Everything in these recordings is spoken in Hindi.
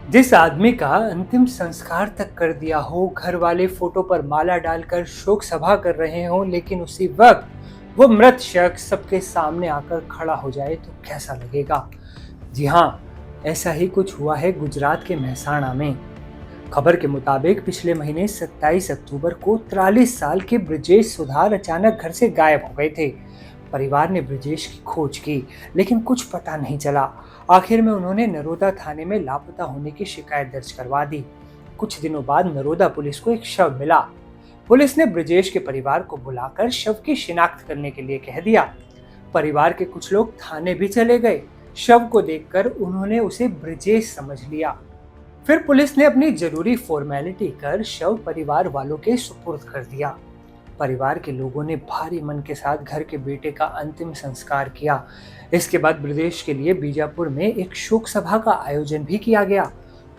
जिस आदमी का अंतिम संस्कार तक कर दिया हो, घर वाले फोटो पर माला डालकर शोक सभा कर रहे हो, लेकिन उसी वक्त वो मृत शख्स सबके सामने आकर खड़ा हो जाए तो कैसा लगेगा। जी हाँ, ऐसा ही कुछ हुआ है गुजरात के मेहसाणा में। खबर के मुताबिक पिछले महीने 27 अक्टूबर को 43 साल के ब्रजेश सुधार अचानक घर से गायब हो गए थे। परिवार ने ब्रजेश की खोज की, लेकिन कुछ पता नहीं चला। आखिर में उन्होंने नरोदा थाने में लापता होने की शिकायत दर्ज करवा दी। कुछ दिनों बाद नरोदा पुलिस को एक शव मिला। पुलिस ने ब्रजेश के परिवार को बुलाकर शव की शिनाख्त करने के लिए कह दिया। परिवार के कुछ लोग थाने भी चले गए। शव को देखकर उन्होंने उसे ब्रजेश समझ लिया। फिर पुलिस ने अपनी जरूरी फॉर्मेलिटी कर शव परिवार वालों के सुपुर्द कर दिया। परिवार के लोगों ने भारी मन के साथ घर के बेटे का अंतिम संस्कार किया। इसके बाद ब्रजेश के लिए बीजापुर में एक शोक सभा का आयोजन भी किया गया।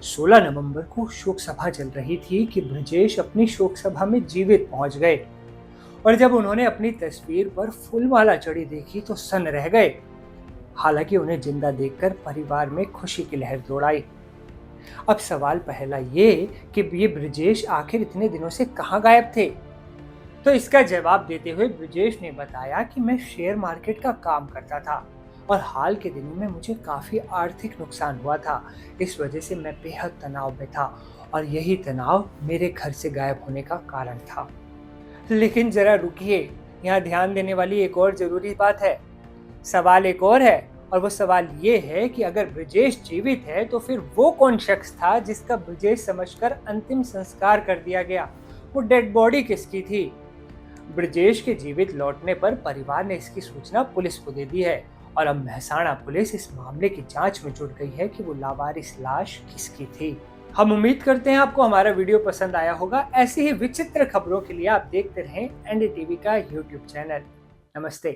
16 नवंबर को शोक सभा चल रही थी कि ब्रजेश अपनी शोक सभा में जीवित पहुंच गए, और जब उन्होंने अपनी तस्वीर पर फूलमाला चढ़ी देखी तो सन्न रह गए। हालांकि उन्हें जिंदा देखकर परिवार में खुशी की लहर दौड़ आई। अब सवाल पहला ये कि ये ब्रजेश आखिर इतने दिनों से कहाँ गायब थे। तो इसका जवाब देते हुए ब्रजेश ने बताया कि मैं शेयर मार्केट का काम करता था और हाल के दिनों में मुझे काफी आर्थिक नुकसान हुआ था। इस वजह से मैं बेहद तनाव में था और यही तनाव मेरे घर से गायब होने का कारण था। लेकिन जरा रुकिए, यहाँ ध्यान देने वाली एक और जरूरी बात है। सवाल एक और है, और वो सवाल ये है कि अगर ब्रजेश जीवित है तो फिर वो कौन शख्स था जिसका ब्रजेश समझकर अंतिम संस्कार कर दिया गया। वो डेड बॉडी किसकी थी। ब्रजेश के जीवित लौटने पर परिवार ने इसकी सूचना पुलिस को दे दी है, और अब मेहसाणा पुलिस इस मामले की जांच में जुट गई है कि वो लावारिस लाश किसकी थी। हम उम्मीद करते हैं आपको हमारा वीडियो पसंद आया होगा। ऐसी ही विचित्र खबरों के लिए आप देखते रहें एनडीटीवी का यूट्यूब चैनल। नमस्ते।